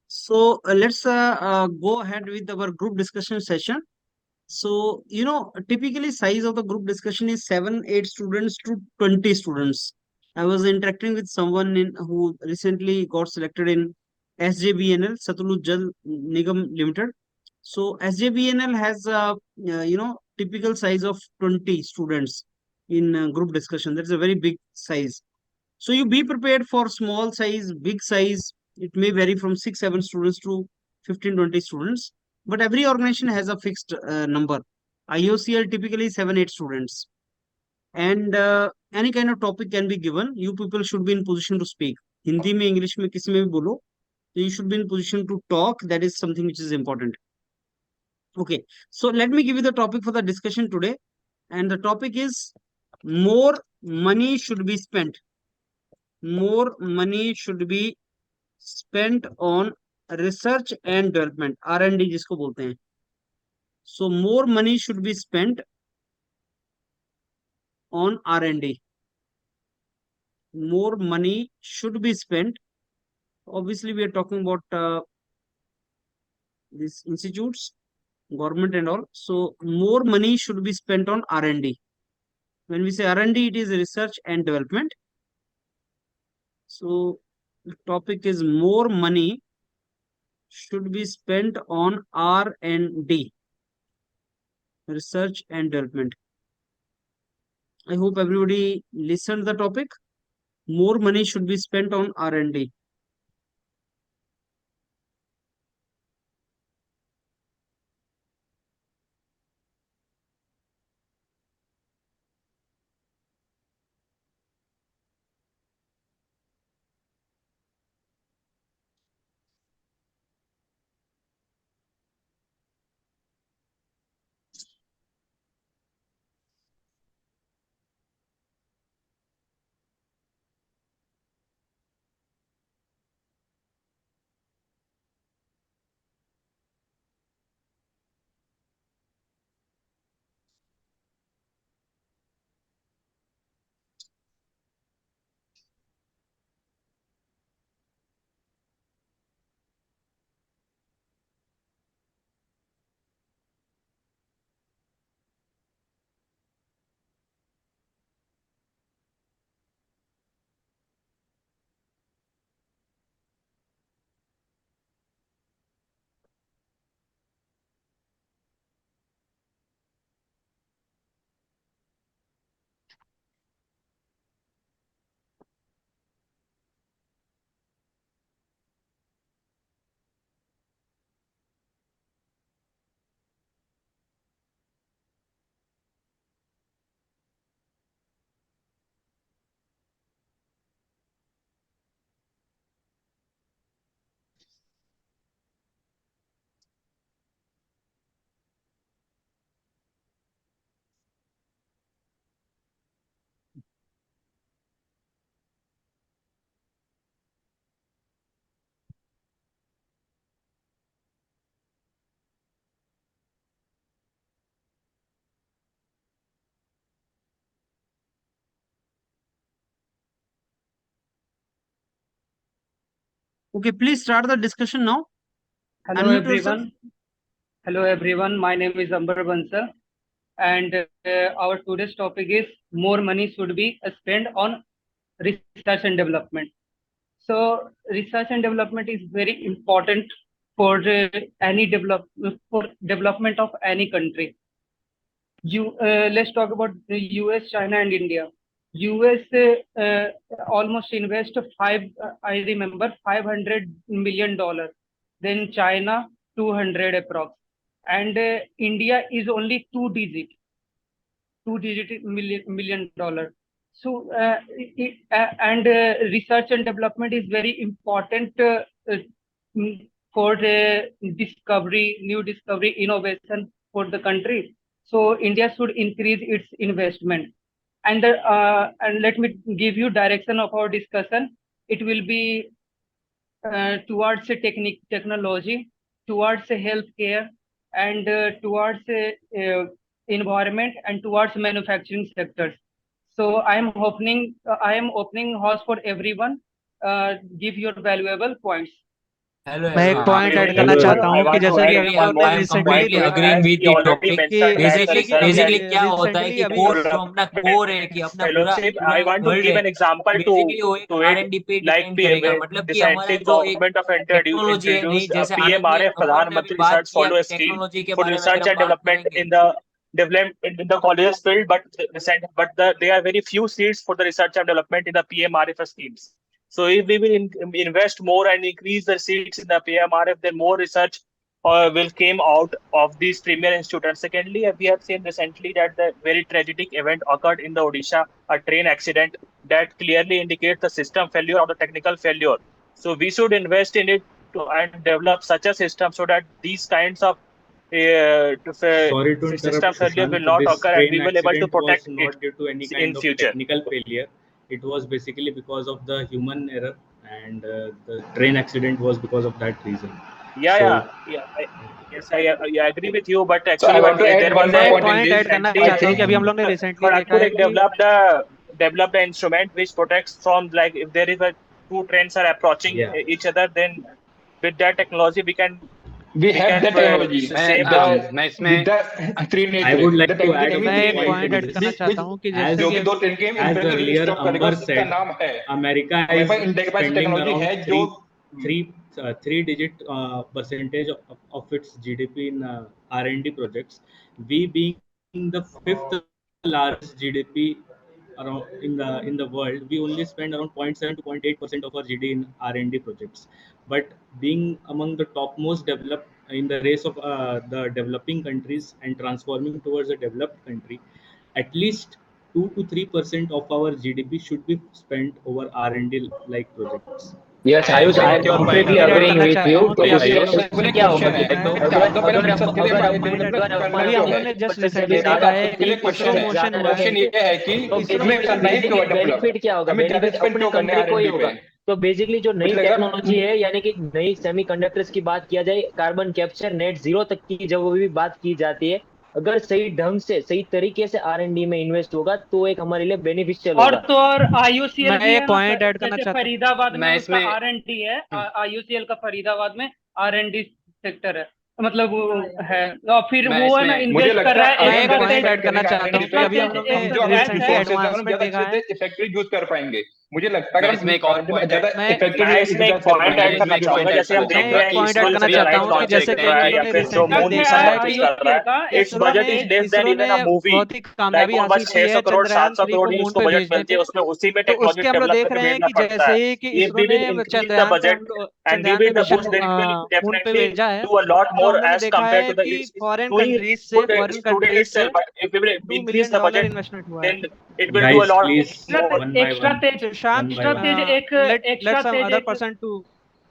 So let's go ahead with our group discussion session. So, typically size of the group discussion is 7, 8 students to 20 students. I was interacting with someone who recently got selected in SJBNL, Satluj Jal Nigam Limited. So SJBNL has typical size of 20 students in group discussion. That's a very big size. So you be prepared for small size, big size. It may vary from 6, 7 students to 15, 20 students. But every organization has a fixed number. IOCL typically 7, 8 students. And any kind of topic can be given. You people should be in position to speak. Hindi में English में किसी में भी बोलो. So you should be in position to talk. That is something which is important. Okay. So let me give you the topic for the discussion today. And the topic is more money should be spent. More money should be spent on research and development, R&D जिसको बोलते हैं. So more money should be spent on R&D. More money should be spent. Obviously, we are talking about these institutes, government and all. So more money should be spent on R&D. When we say R&D, it is research and development. So the topic is more money should be spent on R&D, research and development. I hope everybody listened the topic. More money should be spent on R&D. Okay, please start the discussion now. Hello Unmute yourself. everyone. Hello everyone. My name is Ambar Bansal, and our today's topic is more money should be spent on research and development. So research and development is very important for development of any country. Let's talk about the US, China, and India. US almost invest I remember $500 million. Then China 200 approx, and India is only two digit million dollar. So and research and development is very important for the new discovery, innovation for the country. So India should increase its investment. And let me give you direction of our discussion. It will be towards technology, towards healthcare, and towards environment, and towards manufacturing sectors. So I am opening house for everyone. Give your valuable points. Hello मैं एक hello point add hello करना hello चाहता हूँ कि जैसे कि आई अभी हम लोग ने एम रिसेंटली कम्प्लीटली देखा अग्रीइंग है विद योर टॉपिक कि बेसिकली जैसे कि अभी बेसिकली क्या होता है रिसेंटली कि अभी कोर जो अपना कोर है कि अपना पूरा fellowship, पूरा I want to world give है an example बेसिकली वो एक to it, R&D पे like डिपेंड करेगा मतलब कि हमारा recently जो एक government of टेक्नोलॉजी है नहीं introduced जैसे आनंद ने PMRF, हम लोगों Pradhan ने अभी Mantri बात Research किया Follow Scheme टेक्नोलॉजी के for बारे में अगर research हम and बात development करेंगे in the development in the colleges field, but there are very few seats for the research and development in the PMRF schemes. So if we will invest more and increase the seats in the PMRF, then more research will came out of these premier institutes. And secondly, we have seen recently that the very tragic event occurred in the Odisha, a train accident that clearly indicates the system failure or the technical failure. So we should invest in it and develop such a system so that these kinds of Sorry to system interrupt, failure will Sushant. not This occur, and train we will able to accident was protect it not due to any in kind of future. technical failure. It was basically because of the human error, and the train accident was because of that reason. So, Yes, I agree with you, but So I actually, want to add there one was more मैं a एक point in point this. Add करना recently, I चाहता हूँ कि think अभी हम लोग ने रिसेंटली देखा Kharagpur है कि developed the instrument which protects from, like, if there is a two trains are approaching yeah, each other, then with that technology we we have can the technology. save the The मैं with इसमें the three net I would train, the like to technology add can a be मैं few three एक net points point in add train, करना this. चाहता हूँ कि As जैसे जो कि कि दो ट्रेन के as इंटरनेट earlier स्टॉप करेगा, Amber उसका said, नाम है America हमारे is पास इंडिया के पास spending टेक्नोलॉजी around है जो three-digit percentage of its GDP in R&D projects. We being the fifth largest GDP around in the world, we only spend around 0.7 to 0.8% of our GDP in R&D projects. But being among the topmost developed in the race of the developing countries and transforming towards a developed country, at least 2 to 3% of our GDP should be spent over R&D like projects. Yes, मैं Ayush, मैं I मैं am एक your point completely add point agreeing करना with चाहता you. हूँ तो कि अभी उससे हम लोग ने उससे एक क्या क्वेश्चन होगा है। देखो, अगर अगर तो पहले हम अगर डिस्कस हम करें, अगर बाद हम में डेवलपमेंट अगर हम करना अभी जो हम लोग है। ने जस्ट 50% से रिसेंटली मेरा देखा ज्यादा है आपके कि लिए इसरो क्वेश्चन है, मोशन हुआ है क्वेश्चन ये है कि तो इसमें करना ही क्यों है डेवलप? बेनिफिट क्या होगा? हमें ज्यादा बेनिफिट स्पेंड अपने क्यों करना है कंट्री को ही R&D होगा। पे? तो बेसिकली जो नई मुझे लग रहा टेक्नोलॉजी है, यानी कि नई सेमीकंडक्टर्स की बात किया जाए, कार्बन कैप्चर नेट जीरो तक की जब भी बात की जाती है, अगर सही ढंग से सही तरीके से R&D में इन्वेस्ट होगा तो एक हमारे लिए बेनिफिशियल और होगा। तो और आईयूसीएल मैं भी है एक ना, पॉइंट ऐड करना जैसे चाहता हूँ। फरीदाबाद में मैं उसका इसमें आर&डी है, आईयूसीएल का फरीदाबाद में आर&डी सेक्टर है, मतलब वो है, और फिर मैं वो है ना इसमें मुझे इन्वेस्ट कर लगता रहा है है मैं अगर एक ज्यादा पॉइंट स्पेंड ऐड करना करेंगे चाहता हूँ R&D कि पे, अभी हम लोग ने हम जो हमारे एक्स्ट्रा रिसेंटली रिसोर्सेज है हम एडवांसमेंट ज्यादा देखा अच्छे है। से इफेक्टिव यूज कर पाएंगे। मुझे लगता है मैं अगर इसमें हम एक और R&D में पॉइंट ज्यादा मैं इफेक्टिवली मैं इसमें एक यूटिलाइज कर पॉइंट पाएंगे। ऐड करना एक चाहूंगा। पॉइंट ऐड जैसे हम करना देख मैं रहे चाहूंगा एक हैं कि पॉइंट ऐड इसरो करना जितना चाहता लाइट हूँ कि लॉन्च जैसे कर कि रहा अभी हम है, लोग या ने फिर जो रिसेंटली मून है देखा मिशन है लॉन्च कि कर रहा आईयूसीएल का है, its इसरो ने budget is less than even a movie। बहुत ही लाइक कामयाबी वो हासिल बस की है 600 करोड़ चंद्रयान 700 3 करोड़ को ही मून उसको पे बजट भेजने मिलती है, पे। उसमें उसी में तो टेक्नोलॉजी उसके हम लोग डेवलप देख करके रहे हैं भेजना कि पड़ता जैसे है। ही कि If इसरो we ने will increase the चंद्रयान पे budget हम लोग and give चंद्रयान it ने the mission boost, then it will moon पे definitely भेजा है, do a lot तो more हम लोग ने as देखा compared है to the कि फॉरेन doing कंट्रीज it से could फॉरेन student कंट्रीज से itself, but if we will $2 increase the million budget, investment हुआ है। then it will do a Guys, lot please more. one by extra one, तेज one by extra one, तेज एक extra let some तेज other एक person to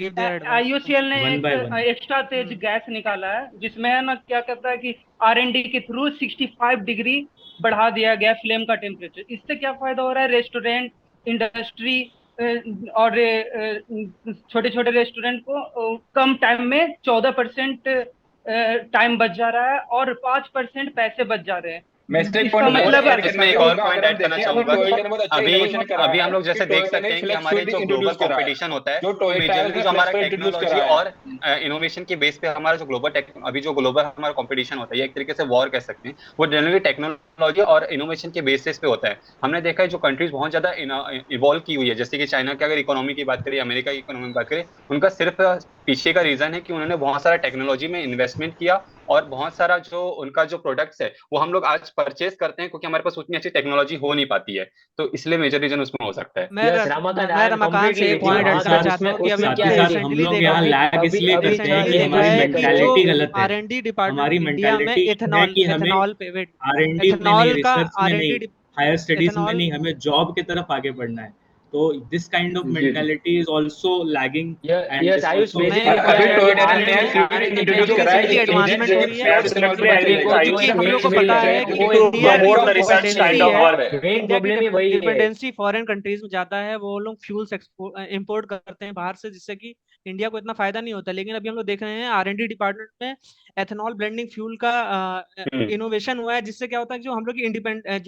give their advice. IUCL ने one एक by one. Extra तेज gas निकाला है, जिसमें है ना क्या कहता है कि आर&डी के थ्रू 65 डिग्री बढ़ा दिया गया फ्लेम का टेम्परेचर। इससे क्या फायदा हो रहा है? रेस्टोरेंट इंडस्ट्री और छोटे छोटे रेस्टोरेंट को कम टाइम में 14% टाइम बच जा रहा है और 5% पैसे बच जा रहे हैं। मैं इसमें एक इसका पॉइंट और मतलब ऐड करना इसमें एक और चाहूंगा। पॉइंट अगर हम ऐड करना देखें, अभी चाहूंगा टोयोटा ने बहुत अच्छा अभी इनोवेशन करा अभी है हम लोग जैसे कि देख टोयोटा सकते ने हैं कि फ्लेक्स हमारे फ्यूल जो ग्लोबल इंट्रोड्यूस करा है। कंपटीशन होता है जो वो टोयोटा मेजरली ने जो फ्लेक्स हमारा फ्यूल इंट्रोड्यूस टेक्नोलॉजी करा है। और इनोवेशन के बेस पे हमारा जो ग्लोबल अभी जो ग्लोबल हमारा कंपटीशन होता है, ये एक तरीके से वॉर कह सकते हैं, वो जनरली टेक्नोलॉजी और इनोवेशन के बेसिस पे होता है। हमने देखा है जो कंट्रीज बहुत ज्यादा इवॉल्व की हुई है, जैसे कि चाइना की अगर इकोनॉमी की बात करें, अमेरिका की इकोनॉमी की बात करें, उनका सिर्फ पीछे का रीजन है कि उन्होंने बहुत सारा टेक्नोलॉजी में इन्वेस्टमेंट किया और बहुत सारा जो उनका जो प्रोडक्ट्स है वो हम लोग आज परचेज करते हैं क्योंकि हमारे पास उतनी अच्छी टेक्नोलॉजी हो नहीं पाती है। तो इसलिए मेजर रीजन उसमें हो सकता है। यस रमाकांत, आई मैं एम रमाकांत से कंप्लीटली एक विद यू। पॉइंट ऐड हाँ, करना तो चाहता उसमें हूँ कि अभी उसमें हम क्या लोग है साथ कि हम रिसेंटली लोग देखा यहाँ है लैग इसलिए अभी करते हैं रिसेंटली कि देखा हमारी है कि जो मेंटालिटी गलत है। आर&डी डिपार्टमेंट हमारी इंडिया में मेंटालिटी है कि हमें एथेनॉल पे वेट R&D में नहीं, एथेनॉल का रिसर्च में नहीं, आर&डी हायर स्टडीज में एथेनॉल नहीं, हमें जॉब की तरफ आगे बढ़ना है। तो दिस काइंड ऑफ जी जी। Mentality is also lagging and yes this Ayush, also मैं बेसिकली एक क्या अभी पॉइंट है ऐड कि टोयोटा करना ने चाहता नया हूँ फ्यूल आर&डी में इंट्रोड्यूस जो जो करा है रिसेंटली कि इंजन एडवांसमेंट जो हो है रही है, फ्लैट सिलेंडर Absolutely, पे I चलेगा। agree. I क्योंकि agree. हम लोग को We पता will है कि need वो to इंडिया की promote जो the research kind dependency of है, work. मेन इंडिया की प्रॉब्लम ही वही है। डिपेंडेंसी फॉरेन कंट्रीज में ज्यादा है, वो लोग फ्यूल्स इंपोर्ट करते हैं बाहर से, जिससे कि इंडिया को इतना फायदा नहीं होता। लेकिन अभी हम लोग देख रहे हैं आर&डी डिपार्टमेंट में एथेनॉल ब्लेंडिंग फ्यूल का इनोवेशन हुआ है, जिससे क्या होता है कि जो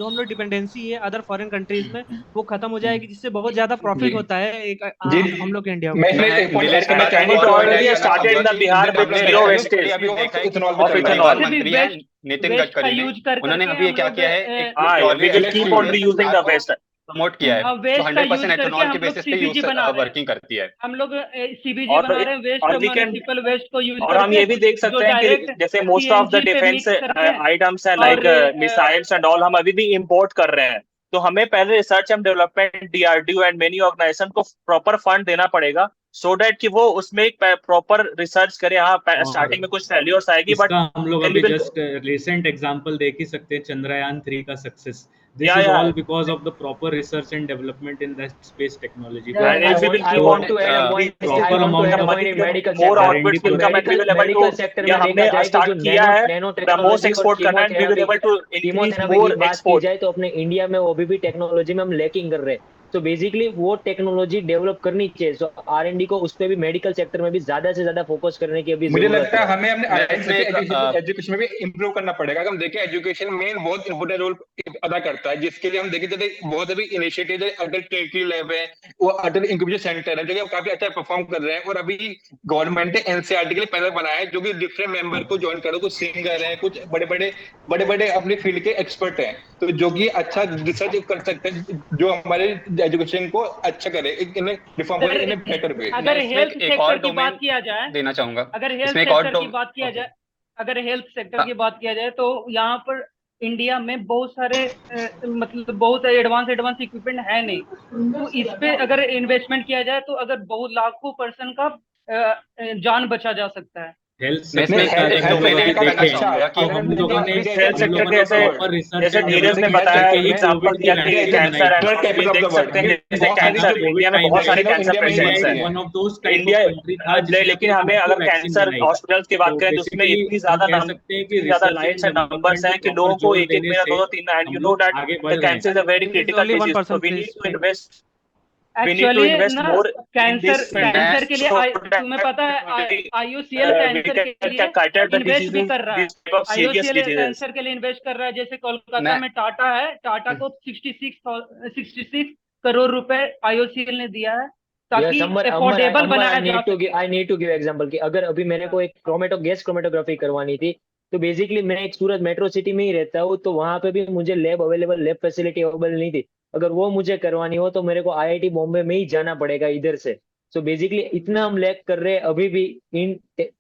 हम लोग डिपेंडेंसी है अदर फॉरेन कंट्रीज में वो खत्म हो जाएगी, जिससे बहुत ज्यादा प्रॉफिट होता है जी हम लोग के इंडिया मैं को। इसमें एक पॉइंट ऐड करना मैं चाहूंगा it और तो already ऐड has करना started in चाहूंगा the कि Bihar with हमने zero अभी wastage अभी देखा है कि इथेनॉल पे of चल रहा है। ethanol. परिवहन मंत्री हैं नितिन वेस्ट का गडकरी ने, यूज कर उन्होंने करके अभी हम क्या लोग किया है, एक We will keep on reusing the waste. Promote किया है जो वेस्ट का 100% यूज करके एथेनॉल के हम लोग बेसिस पे सीबीजी बना रहे हैं। वर्किंग करती है। हम लोग सीबीजी और बना रहे हैं वेस्ट और we can म्युनिसिपल वेस्ट को यूज और हम ये भी करके, देख जो सकते हैं कि डायरेक्ट जैसे मोस्ट ऑफ द सीएनजी पे डिफेंस मिक्स करके आइटम्स हैं और लाइक मिसाइल्स एंड ऑल, हम अभी भी इंपोर्ट कर रहे हैं। तो हमें पहले research and development DRDO and many organisation को प्रॉपर फंड देना पड़ेगा सो डैट कि वो उसमें एक प्रॉपर रिसर्च करे। हाँ स्टार्टिंग में कुछ फेल्योर्स आएगी बट इसका हम लोग अभी जस्ट रिसेंट एग्जांपल देख ही सकते हैं, चंद्रयान 3 का success. This is all because of the proper research and development in that space technology. And if we will I keep want on to add a point. I proper want to amount add a of point in medical more sector. outputs will come and we will able medical to sector या में देखा हमने जाए तो start जो किया है nano BrahMos technology और एक्सपोर्ट करना and we will able to increase chemotherapy more की बात की एक्सपोर्ट। जाए तो अपने इंडिया में वो अभी भी टेक्नोलॉजी में हम लैकिंग कर रहे हैं। तो बेसिकली वो टेक्नोलॉजी डेवलप करनी चाहिए। सो आर&डी को उस पर भी मेडिकल सेक्टर में भी ज्यादा से ज्यादा फोकस करने की अभी मुझे जरूरत लगता है है। हमें अपने मैं इसमें एजुकेशन में भी इम्प्रूव करना पड़ेगा। अगर हम देखें एजुकेशन मेन बहुत इंपोर्टेंट रोल अदा करता है, जिसके लिए हम देखें जैसे बहुत अभी इनिशिएटिव है, अटल ट्रेनिटी लैब है, वो अटल इंक्यूबेशन सेंटर है जो कि काफी अच्छा परफॉर्म कर रहे हैं। और अभी गवर्नमेंट ने एनसीईआरटी के लिए पैनल बनाया है जो कि डिफरेंट मेंबर को ज्वाइन करो, कुछ सिंगर हैं, कुछ बड़े बड़े अपनी फील्ड के एक्सपर्ट हैं, तो जो कि अच्छा रिसर्च कर सकते हैं जो हमारे एजुकेशन को अच्छा करे, इन्हें रिफॉर्म करे इन ए बेटर वे। अगर इसमें हेल्थ एक और सेक्टर की बात डोमेन किया जाए, देना चाहूंगा। अगर हेल्थ इसमें एक और सेक्टर की बात किया जाए, अगर हेल्थ सेक्टर की बात किया जाए तो यहाँ पर इंडिया में बहुत सारे मतलब बहुत एडवांस इक्विपमेंट है नहीं, तो इस पे अगर इन्वेस्टमेंट किया जाए तो अगर बहुत लाखों पर्सन का जान बचा जा सकता है। हेल्थ मैं इसमें सेक्टर एक डोमेन ऐड करना चाहूंगा कि हम लोगों ने हेल्थ सेक्टर के जैसे धीरज ने बताया एग्जांपल दिया कि कैंसर एंड ये देख सकते हैं जैसे कैंसर इंडिया में बहुत सारे कैंसर पेशेंट्स हैं इंडिया, लेकिन हमें अगर कैंसर हॉस्पिटल्स की बात करें तो उसमें इतनी ज्यादा लाइट्स एंड नंबर्स हैं कि लोगों को एक महीना 2-3 and you know that the cancer is a very critical disease, so we need to invest actually ना more कैंसर के लिए तुम्हें पता है आईयूसीएल कैंसर के लिए इन्वेस्ट भी कर रहा है। आईयूसीएल कैंसर के लिए इन्वेस्ट कर रहा है। जैसे कोलकाता में टाटा है, टाटा को 66 करोड़ रुपए आईयूसीएल ने दिया है ताकि अफोर्डेबल बनाया जा सके। I need to give example कि अगर अभी मेरे को एक गैस क्रोमेटोग्राफी करवानी थी तो बेसिकली मैं एक सूरत मेट्रो सिटी में ही रहता हूँ, तो वहां पे भी मुझे लैब फैसिलिटी अवेलेबल नहीं थी। अगर वो मुझे करवानी हो तो मेरे को आईआईटी बॉम्बे में ही जाना पड़ेगा इधर से। सो बेसिकली इतना हम लैक कर रहे हैं अभी भी इन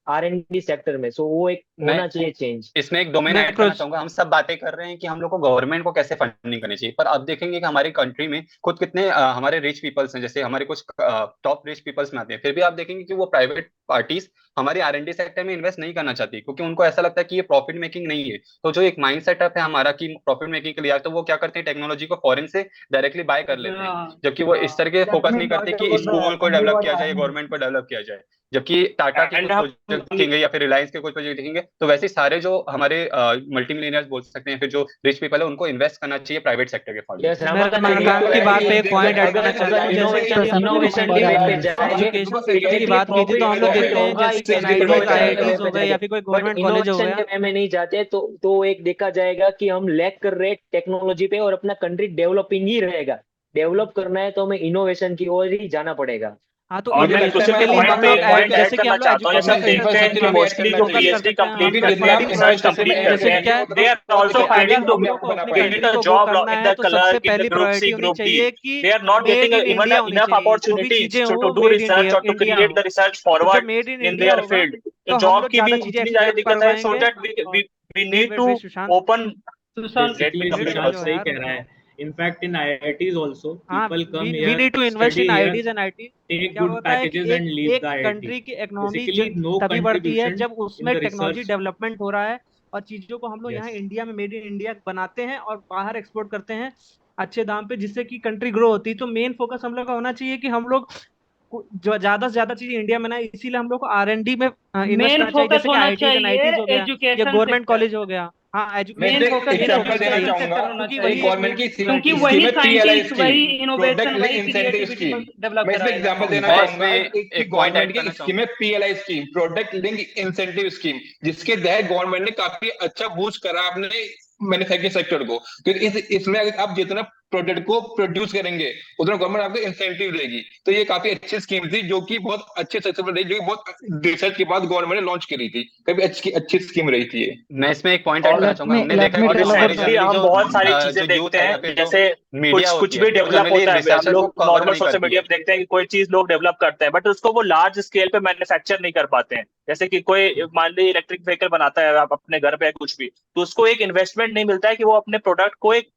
आर&डी सेक्टर में। सो वो एक होना चाहिए चेंज। इसमें एक डोमेन ऐड करना चाहूंगा। हम सब बातें कर रहे हैं कि हम लोग को गवर्नमेंट को कैसे फंडिंग करनी चाहिए, पर अब देखेंगे कि हमारी कंट्री में खुद कितने हमारे रिच पीपल्स हैं, जैसे हमारे कुछ टॉप रिच पीपल्स में आते हैं, फिर भी आप देखेंगे कि वो प्राइवेट पार्टीज हमारे आर&डी सेक्टर में इन्वेस्ट नहीं करना चाहती क्योंकि उनको ऐसा लगता है कि ये प्रॉफिट मेकिंग नहीं है। तो जो एक माइंड सेटअप है हमारा कि प्रॉफिट मेकिंग के लिए, तो वो क्या करते हैं टेक्नोलॉजी को फॉरेन से डायरेक्टली बाय कर लेते हैं, जबकि वो इस तरह के फोकस नहीं करते कि स्कूल को डेवलप किया जाए, गवर्नमेंट को डेवलप किया जाए। जबकि टाटा के कुछ प्रोजेक्ट देखेंगे या फिर रिलायंस के कुछ प्रोजेक्ट देखेंगे तो वैसे सारे जो हमारे मल्टी मिलियनियर्स बोल सकते हैं, फिर जो रिच पीपल है उनको इन्वेस्ट करना चाहिए प्राइवेट सेक्टर के फंड में। की बात पे एक पॉइंट ऐड करना चाहता हूं। जैसे कि हम लोग रिसेंटली एजुकेशन सेक्टर की बात की थी तो हम लोग देखते हैं जैसे कि आईआईटीज हो गए या फिर कोई गवर्नमेंट कॉलेज हो गया में नहीं जाते तो एक देखा जाएगा कि हम लैक कर रहे टेक्नोलॉजी पे और अपना कंट्री डेवलपिंग ही रहेगा। डेवलप करना है तो हमें इनोवेशन की ओर ही जाना पड़ेगा। हाँ, तो और मैं इनोवेशन के लिए हम लोग जैसे कि हम लोग ऐसा देखते हैं कि मोस्टली जो पीएचडी कंप्लीट करते हैं, रिसर्च कंप्लीट करते हैं, they are also finding to get a job in the clerk in the group C group D. They are not getting even enough opportunities to do research और to create the research forward in their field. तो job की भी इतनी ज्यादा दिक्कत है, so that we need to open. सही कह रहा है। In fact, in IITs also, people come here, we need to invest in IITs and IT. take good packages and leave the IIT. Country की इकोनॉमी no तभी बढ़ती है जब उसमें in the technology research. Development हो रहा है और चीजों को हम लोग यहाँ इंडिया में मेड इन इंडिया बनाते हैं और बाहर एक्सपोर्ट करते हैं अच्छे दाम पे, जिससे कि कंट्री ग्रो होती है। तो मेन फोकस हम लोग का होना चाहिए कि हम लोग जो ज्यादा से ज्यादा चीजें इंडिया में ना, इसीलिए हम लोग को आर&डी में इन्वेस्ट करना चाहिए, जैसे कि आईआईटीज एंड आईटीज हो गया या गवर्नमेंट कॉलेज हो गया। हाँ मैं एजुकेशन मेन फोकस एग्जांपल देना एजुकेशन चाहूंगा सेक्टर होना क्योंकि चाहिए, वही गवर्नमेंट की क्योंकि स्कीम वही है PLI साइंटिस्ट, वही स्कीम, इनोवेशन, प्रोडक्ट वही link incentive creativity scheme. Develop मैं इसमें कराएगा। एग्जांपल देना मैं चाहूंगा इसमें कि एक पॉइंट ऐड गवर्नमेंट की करना स्कीम है PLI scheme, product link incentive scheme, जिसके तहत गवर्नमेंट ने काफी अच्छा बूस्ट करा अपने मैन्युफैक्चरिंग सेक्टर को, क्योंकि इसमें अगर आप जितना प्रोडक्ट को प्रोड्यूस करेंगे उतना गवर्नमेंट आपको इंसेंटिव देगी। तो ये काफी अच्छी स्कीम थी जो कि बहुत अच्छे सक्सेसफुल रही, जो कि बहुत रिसर्च के बाद गवर्नमेंट ने लॉन्च करी थी, काफी अच्छी स्कीम रही थी ये। मैं इसमें एक पॉइंट ऐड करना चाहूंगा। हमने देखा है और कि जो हमारी रिसेंटली जनरली हम जो बहुत सारी चीजें जो यूथ देखते है या हैं, फिर जो जैसे मीडिया कुछ होती भी है वो डेवलप जनरली होता है, हम रिसर्चर को लोग कवर नॉर्मल नहीं सोशल करती मीडिया है। पे देखते हैं कि कोई चीज लोग डेवलप करते हैं बट उसको वो लार्ज स्केल पे मैन्युफैक्चर नहीं कर पाते हैं। जैसे कि कोई मान लीजिए इलेक्ट्रिक व्हीकल बनाता है आप अपने घर पे कुछ भी, तो उसको एक इन्वेस्टमेंट नहीं मिलता है कि वो अपने प्रोडक्ट को एक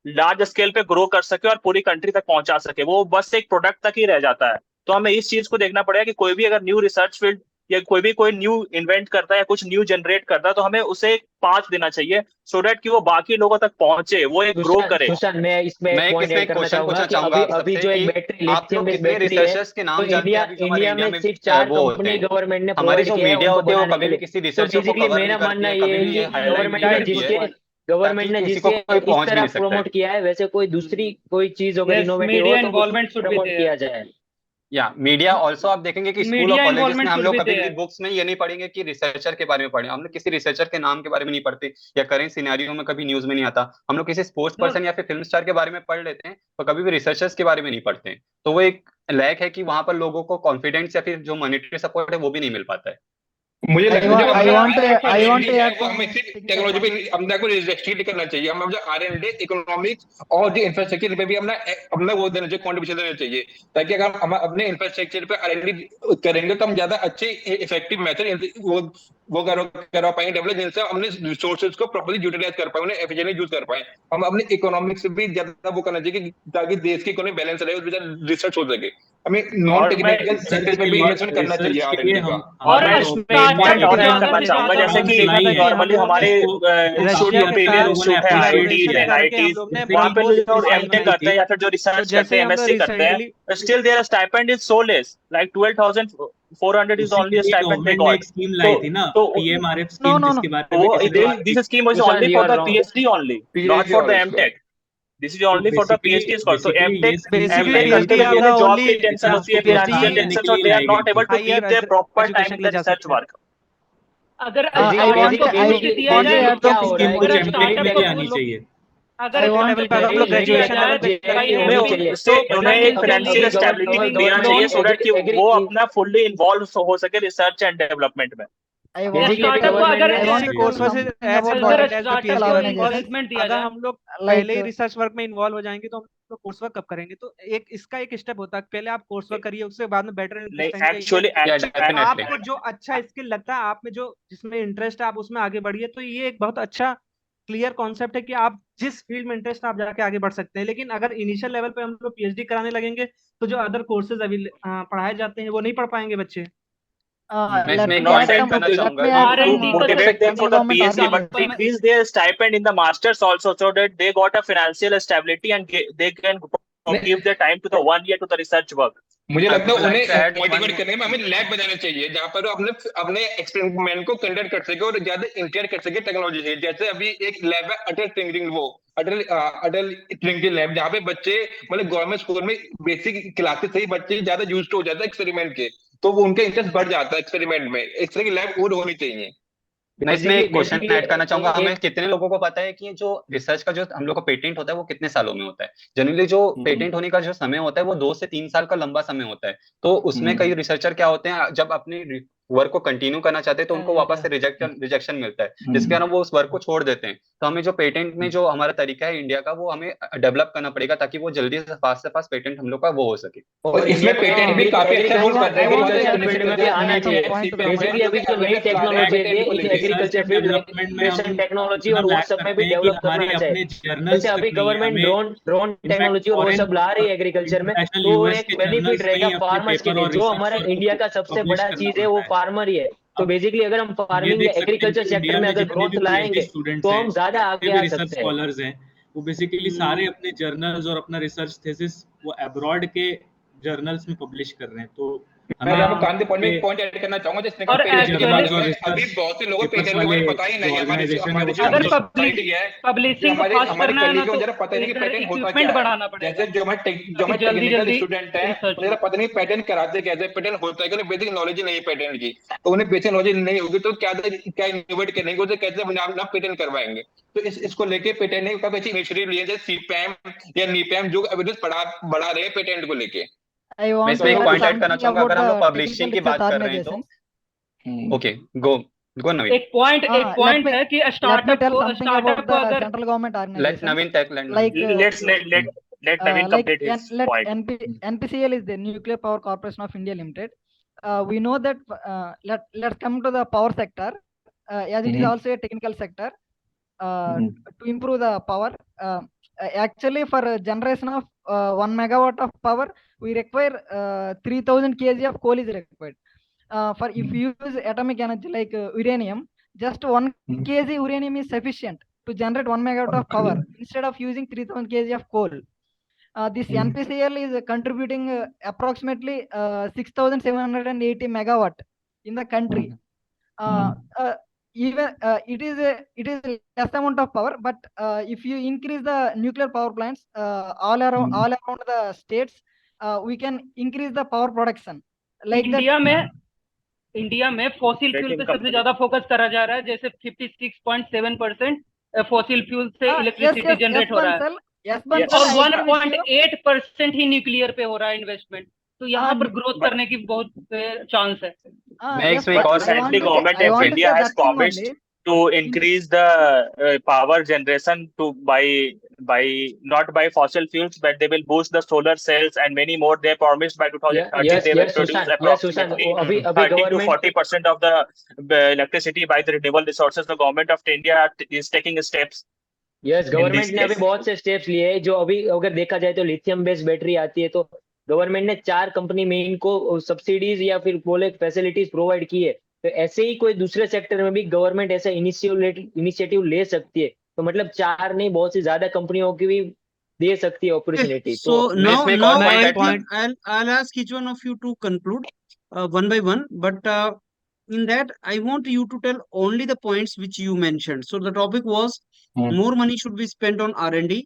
लार्ज स्केल पे ग्रो कर सके और पूरी कंट्री तक पहुंचा सके, वो बस एक प्रोडक्ट तक ही रह जाता है। तो हमें इस चीज को देखना पड़ेगा कि कोई भी अगर न्यू रिसर्च फील्ड या कोई न्यू इन्वेंट करता है या कुछ न्यू जनरेट करता है तो हमें उसे 5 देना चाहिए, सो दैट कि वो बाकी लोगों तक पहुंचे, वो एक ग्रो करे। सुशांत, मैं इसमें मैं एक पॉइंट इसमें ऐड एक करना क्वेश्चन चाहूंगा पूछना कि चाहूंगा अभी आप अभी सबसे जो एक कि बैटरी आप लिथियम लोग बेस्ड कितने बैटरी है, रिसर्चर्स के तो नाम जानते इंडिया हैं अभी जो हमारे इंडिया इंडिया में में सिर्फ 4 वो होते कंपनी हैं। गवर्नमेंट ने हमारी प्रोवाइड जो किया है मीडिया उनको होती है वो बनाने कभी के भी लिए। किसी तो रिसर्चर को बेसिकली कवर नहीं मेरा करती मानना है, ये कभी है भी कि ये हाईलाइट नहीं करती है, गवर्नमेंट ताकि ने किसी को जिसके कोई इस पहुंच भी तरह नहीं सकता प्रमोट है। किया है, वैसे कोई दूसरी कोई चीज अगर यस, इनोवेटिव हो मीडिया तो उसको इन्वॉल्वमेंट शुड बी प्रमोट किया देयर, जाए। या मीडिया ऑल्सो आप देखेंगे कि स्कूल और मीडिया कॉलेजेस में इन्वॉल्वमेंट हम शुड लोग बी कभी भी देयर। बुक्स में ये नहीं पढ़ेंगे कि रिसर्चर के बारे में पढ़े, हम लोग किसी रिसर्चर के नाम के बारे में नहीं पढ़ते, या करेंट सिनेरियो में कभी न्यूज में नहीं आता। हम लोग किसी स्पोर्ट्स नो, पर्सन या फिर फिल्म स्टार के बारे में पढ़ लेते हैं, तो कभी भी रिसर्चर्स के बारे में नहीं पढ़ते हैं। तो वो एक लैक है कि वहां पर लोगों को कॉन्फिडेंस या फिर जो मॉनेटरी सपोर्ट है वो भी नहीं मिल पाता है। मुझे लगता है जो I अपना want to R&D है add वो some हमें सिर्फ technical टेक्नोलॉजी पे points. अपना को रिस्ट्रिक्ट करना चाहिए। हम जो R&D, इकोनॉमिक्स और जो इंफ्रास्ट्रक्चर पे भी अपना अपना वो देना चाहिए, कंट्रीब्यूशन देना चाहिए, ताकि अगर हम अपने इंफ्रास्ट्रक्चर पे R&D करेंगे तो हम ज्यादा अच्छे इफेक्टिव मेथड वो करवा पाएंगे डेवलप, जिनसे हम अपने रिसोर्सेज को प्रॉपर्ली यूटिलाइज कर पाए, उन्हें एफिशिएंटली यूज कर पाए। हम अपने इकोनॉमिक्स भी ज्यादा वो करना चाहिए ताकि देश की इकोनॉमी बैलेंस रहे, उसमें रिसर्च हो सके। हमें नॉन और मैं टेक्निकल सेक्टर पे भी इन्वेस्टमेंट करना चाहिए रिसर्च के लिए R&D का। और और मैं हमारे इसमें एक ओपिनियन पॉइंट स्टार्टअप और जो ऐड अगर करना जैसे चाहूंगा, अगर जैसे हमने कि देखा था कि हम नॉर्मली लोग हमारे रशिया जो के प्रीमियर साथ इंस्टीट्यूट है कोलैबोरेशन IIT है, करके हम NITIE, लोग ने वहां पे वॉलीबॉल जो मिसाइल एमटेक बनाई करते थी। हैं या फिर जो तो रिसर्च करते जैसे हैं, हम लोग MSc करते हैं, recently still there stipend is so less, like 12,400 is उसी के ओनली लिए स्टाइपेंड दे गवर्नमेंट ने गॉट। एक स्कीम तो लाई थी ना, तो PMRF No, scheme, no, no. जिसके बारे में वो किसी ने बात की this scheme is Sushant, only you for are the wrong. PhD only, not PhD for the और एमटेक। दिस इज तो only for the basically PhD scholar. तो बेसिकली ये MTech scheme basically MTech government करते PhD हुए आपका उन्हें job only की tension research होती है, को PhD फाइनेंशियल प्रोत्साहन देने टेंशन के लिए होते हैं, लाई नॉट गई एबल थी। To give higher there proper time education इन के लिए द जा रिसर्च सकते हैं। वर्क। अगर I स्टार्टअप want को to I बूस्ट दिया want to जाए, add some स्कीम technical कुछ अगर points. एमटेक स्टार्टअप में को भी आनी चाहिए। अगर I want लेवल पे स्टार्टअप अगर को हम लोग बूस्ट दिया ग्रेजुएशन जाए लेवल पे नहीं, बाय उन्हें हेल्पिंग उन्हें के फाइनेंशियल लिए स्टेबिलिटी भी देना लोन, चाहिए, सो दैट कि वो अपना फुल्ली इन्वॉल्व हो सके रिसर्च एंड डेवलपमेंट में। I या want बेसिकली अभी to स्टार्टअप को गवर्नमेंट अगर ने I want to tell course as से something एज about अगर the important as the startup technical को PSU है, और organization. इन्वेस्टमेंट दिया अगर जाए, हम लोग Like पहले ही रिसर्च वर्क में इन्वॉल्व हो जाएंगे तो हम लोग कोर्स वर्क कब करेंगे? तो एक इसका एक स्टेप होता है, पहले आप कोर्स वर्क करिए, उसके बाद में बेटर नहीं, अंडरस्टैंडिंग एक्चुअली या कि डेफिनेटली आपको जो अच्छा स्किल लगता है, आप में जो जिसमें इंटरेस्ट है, आप उसमें आगे बढ़िए। तो ये एक बहुत अच्छा क्लियर कॉन्सेप्ट है कि आप जिस फील्ड में इंटरेस्ट, आप जाके आगे बढ़ सकते हैं। लेकिन अगर इनिशियल लेवल पे हम लोग PhD कराने लगेंगे तो जो अदर कोर्सेज अभी पढ़ाए जाते हैं वो नहीं पढ़ पाएंगे बच्चे। मैं let इसमें एक me not add point add some करना let चाहूंगा me कि add to some R&D का motivate them for technical the government PhD, but example में increase their stipend in the masters also, so that they got a financial stability and they can give their time to the 1 year to the research work. मुझे आई लगता would है like to उन्हें add one. Motivate करने में हमें lab बनाने चाहिए, जहां पर वो अपने अपने एक्सपेरिमेंट को कंडक्ट कर सके और ज्यादा इंटरेक्ट कर सके टेक्नोलॉजी से। जैसे अभी एक लैब है अटल टिंकरिंग लैब, जहाँ पे बच्चे मतलब गवर्नमेंट स्कूल में बेसिक क्लासेस से ही बच्चे ज्यादा यूज हो जाता है एक्सपेरिमेंट के, तो वो उनका इंटरेस्ट बढ़ जाता है एक्सपेरिमेंट में। इस तरह की लैब और होनी चाहिए। मैं इसमें बेसिकली एक क्वेश्चन बेसिकली ऐड करना चाहूंगा, हमें एक कितने लोगों को पता है कि जो रिसर्च का जो हम लोग का पेटेंट होता है वो कितने सालों में होता है? जनरली जो पेटेंट होने का जो समय होता है वो 2 से 3 साल का लंबा समय होता है। तो उसमें कई रिसर्चर क्या होते हैं, जब अपनी वर्क को कंटिन्यू करना चाहते हैं तो उनको वापस से रिजेक्शन मिलता है, जिसके कारण वो उस वर्क को छोड़ देते हैं। तो हमें जो पेटेंट में जो हमारा तरीका है इंडिया का, वो हमें डेवलप करना पड़ेगा ताकि वो जल्दी से फास्ट पेटेंट हम लोग का वो हो सके। और इसमें पेटेंट भी काफी अच्छा रोल करता है I want to कि add फील्ड में भी आना some चाहिए। point to the बेसिकली अभी जो नई टेक्नोलॉजी है in agriculture field, electrification technology और वो सब में भी डेवलप करना चाहिए। जैसे अभी गवर्नमेंट ड्रोन टेक्नोलॉजी और वो सब ला रही है एग्रीकल्चर में, तो वो एक बेनिफिट रहेगा फार्मर्स के लिए। जो हमारा इंडिया का सबसे बड़ा चीज है वो फार्मर ही है। तो बेसिकली अगर हम फार्मिंग या एग्रीकल्चर सेक्टर में अगर ग्रोथ लाएंगे तो हम ज्यादा आगे आ रिसर्च सकते हैं। स्कॉलर्स हैं, वो बेसिकली सारे अपने जर्नल्स और अपना रिसर्च थीसिस वो अब्रॉड के जर्नल्स में पब्लिश कर रहे हैं। तो मैं हमें आपको गांधी पॉइंट में पे- एक पॉइंट ऐड करना चाहूंगा जिसने और कहा पेटेंट के बारे actually- में अभी बहुत से लोगों को पेपर्स पेटेंट के बारे में वाले पता ही नहीं जो है। हमारी ऑर्गेनाइजेशन है हमारी वो जो अगर सोसाइटी है, जो पब्लिशिंग हमारे फास्ट हमारे करना है ना कलीग तो जरा पता नहीं कि इधर पेटेंट होता क्या इक्विपमेंट है। बढ़ाना पड़ेगा जैसे जो हमारे ताकि जल्दी टेक्निकल जल्दी स्टूडेंट हैं, रिसर्च उन्हें पता नहीं पेटेंट कराते कैसे, पेटेंट होता है कि उन्हें बेसिक नॉलेज ही नहीं है पेटेंट की। तो उन्हें बेसिक नॉलेज नहीं होगी तो क्या क्या इनोवेट करेंगे, उसे कैसे अपना पेटेंट करवाएंगे। तो इसको लेके पेटेंट ने काफी अच्छी इनिशिएटिव लिए, जैसे सीपैम या नीपैम, जो अवेयरनेस बढ़ा रहे हैं पेटेंट को लेके। I मैं want to इसमें एक add पॉइंट ऐड करना something चाहूंगा, about अगर हम लोग the पब्लिशिंग technical की research बात कर रहे हैं तो organizations. ओके, गो नवीन। एक पॉइंट Let me है कि let me स्टार्टअप tell को something about the अगर central government late organizations. Naveen let Like Naveen Let Naveen like complete his let point. NPCL is the Nuclear Power Corporation of India Limited. We know that let's come to the power sector, as it is also a technical sector. To improve the power, actually for a generation of 1 megawatt of power, we require 3000 kg of coal is required. For if you use atomic energy like uranium, just 1 kg uranium is sufficient to generate 1 megawatt of power instead of using 3000 kg of coal. This NPCL is contributing approximately 6780 megawatt in the country. Even it is less amount of power, but if you increase the nuclear power plants all around the states, we can increase the power production like that. India में fossil Let fuel him पे सबसे complete. ज्यादा focus करा जा रहा है, जैसे 56.7% fossil fuel से Yes, इलेक्ट्रिसिटी जनरेट हो रहा है Bansal. Yes, Yes. Bansal, और I agree with you. 1.8% he nuclear पे हो रहा है इन्वेस्टमेंट। तो यहाँ पर ग्रोथ but- करने की बहुत चांस है। मैं Yes, इसमें एक But और recently, government I of want to India say has that thing promised only. to increase the power generation to by not by fossil fuels, but they will boost the solar cells and many more. They promised by 2030 yes, they will yes, produce Sushant. Yes, Sushant. approximately अभी 30 to government 40% of the electricity by the renewable resources. The government of India is taking steps yes, in government this ने अभी case. बहुत से steps लिए हैं। जो अभी अगर देखा जाए तो लिथियम बेस्ड बैटरी आती है, तो गवर्नमेंट ने 4 कंपनी में इनको सब्सिडीज या फिर बोले फैसिलिटीज प्रोवाइड की है। तो ऐसे ही कोई दूसरे सेक्टर में भी गवर्नमेंट ऐसा इनिशिएटिव ले सकती है। तो मतलब 4 नहीं, बहुत सी ज्यादा कंपनियों की भी दे सकती है अपॉर्चुनिटी। So तो now इसमें एक और I'll ask each one of you to conclude one by one, but in that I want you to tell only the points which you mentioned. So the topic was more money should be spent on R&D.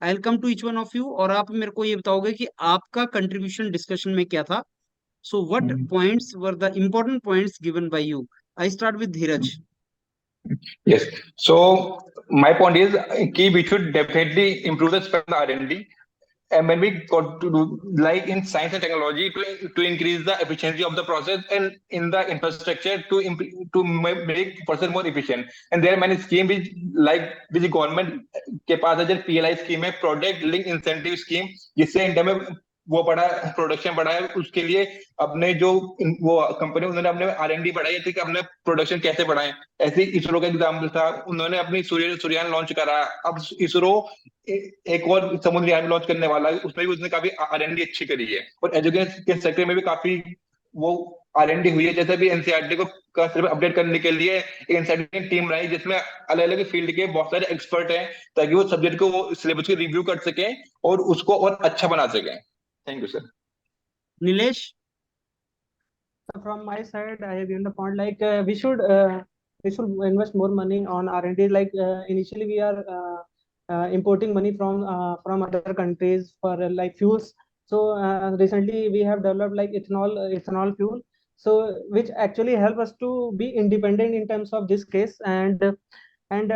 I'll come to each one of you और आप मेरे को ये बताओगे कि आपका contribution discussion में क्या था. So what points were the important points given by you? I start with Dheeraj. Yes. So my point is key we should definitely improve the spend on R&D. And when we got to do like in science and technology to increase the efficiency of the process and in the infrastructure to make process more efficient. And there are many schemes which government के पास है, जैसे PLI scheme है, product link incentive scheme, जिससे India में वो बढ़ा production बढ़ा है। उसके लिए अपने जो वो कंपनी उन्होंने अपने R&D बढ़ाई थी कि अपने प्रोडक्शन कैसे बढ़ाएं। ऐसे ही इसरो का एग्जाम्पल था, उन्होंने अपनी सूर्ययान लॉन्च करा। अब इसरो एक और समुद्रयान लॉन्च करने वाला है, उसमें भी उसने काफी R&D अच्छी करी है। और एजुकेशन के सेक्टर में भी काफी वो R&D हुई है। जैसे भी एनसीईआरटी को सिर्फ अपडेट करने के लिए एक एनसीईआरटी की टीम बनाई, जिसमें अलग अलग फील्ड के बहुत सारे एक्सपर्ट हैं, ताकि वो सब्जेक्ट को वो सिलेबस को रिव्यू कर सके और उसको और अच्छा बना सके। Thank you sir. Nilesh. From my side, I have given the point like we should invest more money on R&D. Like initially we are importing money from other countries for like fuels. So recently we have developed like ethanol fuel, so which actually help us to be independent in terms of this case. And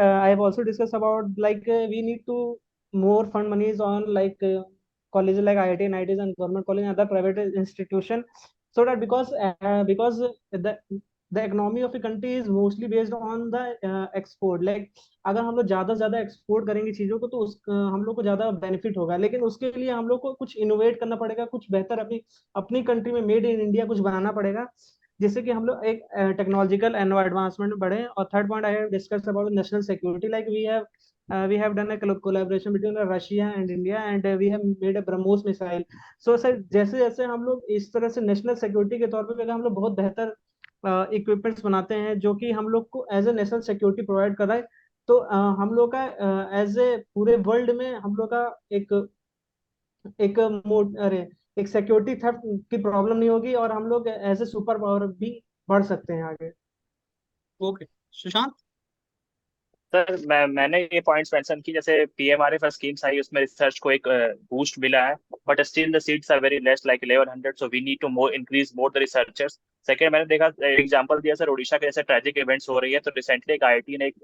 I have also discussed about like we need to more fund monies on like colleges like IIT, NITIEs and government college and other private institution, so that because the economy of a country is mostly based on the export. Like अगर हम लोग ज्यादा से ज्यादा export करेंगे चीजों को, तो हम लोग को ज्यादा बेनिफिट होगा। लेकिन उसके लिए हम लोग को कुछ इनोवेट करना पड़ेगा, कुछ बेहतर अपनी कंट्री में मेड इन इंडिया कुछ बनाना पड़ेगा, जिससे कि हम लोग एक टेक्नोलॉजिकल एडवांसमेंट बढ़े। और third point I have discussed about national security. Like we have done a collaboration between Russia and India, and we have made a BrahMos missile. So sir जैसे जैसे हम लोग इस तरह से नेशनल सिक्योरिटी के तौर पे हम लोग बहुत बेहतर इक्विपमेंट्स बनाते हैं जो कि हम लोग को as a national security provide कर रहा है, तो हम लोग का एज ए पूरे वर्ल्ड में हम लोग का एक एक सिक्योरिटी थेफ्ट की प्रॉब्लम नहीं होगी और हम लोग एज ए सुपर पावर भी बढ़ सकते हैं आगे। ओके सुशांत। सर मैंने ये पॉइंट्स मेंशन की, जैसे पीएमआरएफ स्कीम्स आई, उसमें रिसर्च को एक बूस्ट मिला है, but still the seats are very less, like 1100, so we need to increase more the researchers. Second, मैंने देखा एग्जांपल दिया सर, ओडिशा के जैसे ट्रेजिक इवेंट्स हो रही है, तो रिसेंटली एक आईआईटी ने एक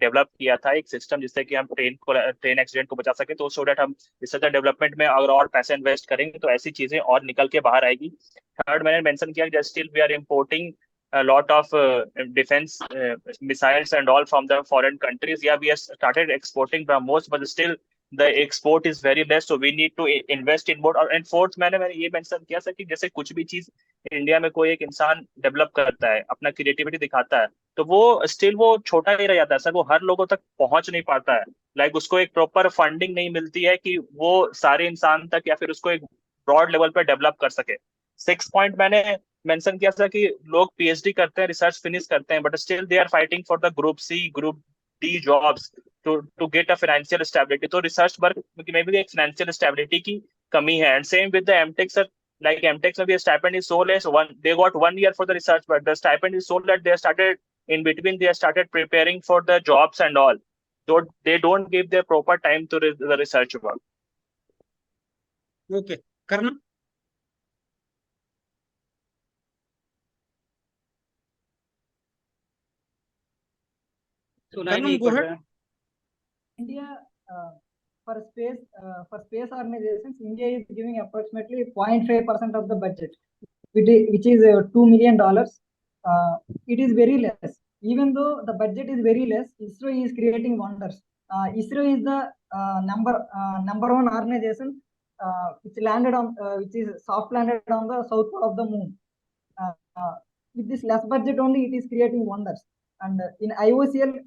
डेवलप किया था एक सिस्टम, जिससे कि हम ट्रेन एक्सीडेंट को बचा सके। तो सो दैट हम रिसर्च एंड डेवलपमेंट में अगर और पैसे इन्वेस्ट करेंगे तो ऐसी चीजें और निकल के बाहर आएगी। थर्ड, मैंने मेंशन किया still we are importing a lot of defense missiles and all from the foreign countries. Yeah, we have started exporting from most, but still the export is very less, so we need to invest in more. And fourth, मैंने ये mention किया sir कि जैसे कुछ भी चीज India में कोई एक इंसान डेवलप करता है, अपना क्रिएटिविटी दिखाता है, तो वो स्टिल वो छोटा ही रह जाता है सर, वो हर लोगों तक पहुंच नहीं पाता है। लाइक उसको एक प्रॉपर फंडिंग नहीं मिलती है कि वो सारे इंसान तक या फिर उसको एक ब्रॉड लेवल पे डेवलप कर सके। 6 पॉइंट मैंने मेंशन किया था कि लोग पीएचडी करते हैं, रिसर्च फिनिश करते हैं, but still they are fighting for the group C, group D jobs to get a financial stability. तो रिसर्च वर्क में भी एक फाइनेंशियल स्टेबिलिटी की कमी है। And same with the MTech sir, like MTechs में भी stipend is so less, they got 1 year for the research, but the stipend is so that they started in between, they started preparing for the jobs and all, so they don't give their proper time to the research work. Okay करना। सुनाई Karnam, नहीं go पड़ ahead. रहा है। India, for space organizations, India is giving approximately 0.5% of the budget, which is $2 million. It is very less. Even though the budget is very less, ISRO is creating wonders. ISRO is the number one organization which is soft landed on the south pole of the moon. With this less budget only, it is creating wonders. And in IOCL,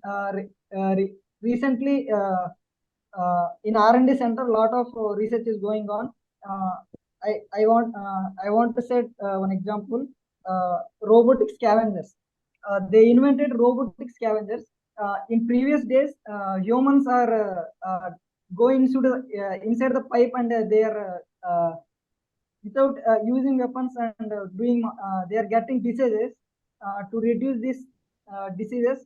recently in R&D center, a lot of research is going on. I want to set one example. Robotic scavengers. They invented robotic scavengers. In previous days, humans are going inside the pipe, and they are without using weapons and they are getting diseases. To reduce these diseases,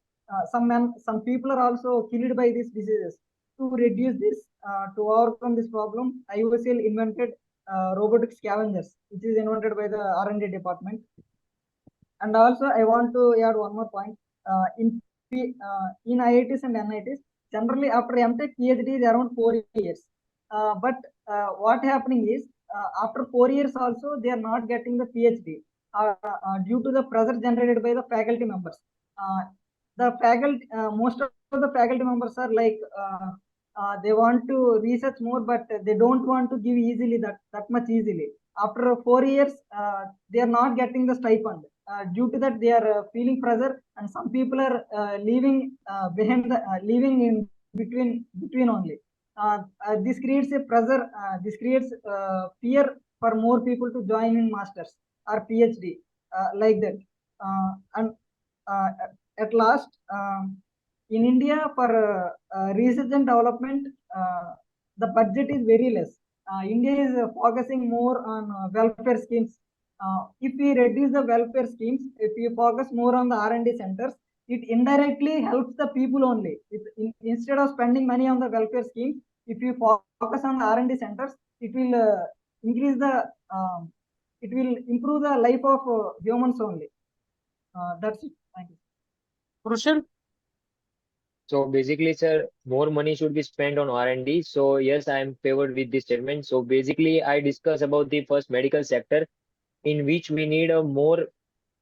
some people are also killed by these diseases. To reduce this, to overcome this problem, IOCL invented robotic scavengers, which is invented by the R&D department. And also, I want to add one more point. In IITs and NITs, generally after MTech, PhD is around 4 years. But what happening is, after 4 years also, they are not getting the PhD due to the pressure generated by the faculty members. Most of the faculty members are like, they want to research more, but they don't want to give easily that much easily. After 4 years, they are not getting the stipend. Due to that, they are feeling pressure, and some people are leaving leaving in between only. This creates a pressure. This creates fear for more people to join in masters or PhD like that. And at last, in India, for research and development, the budget is very less. India is focusing more on welfare schemes. If we reduce the welfare schemes, if we focus more on the R&D centers, it indirectly helps the people only. Instead of spending money on the welfare schemes, if you focus on the R&D centers, it will increase the, it will improve the life of humans only. That's it. Thank you. Prushan. So basically, sir, more money should be spent on R&D. So yes, I am favored with this statement. So basically, I discuss about the first medical sector, in which we need a more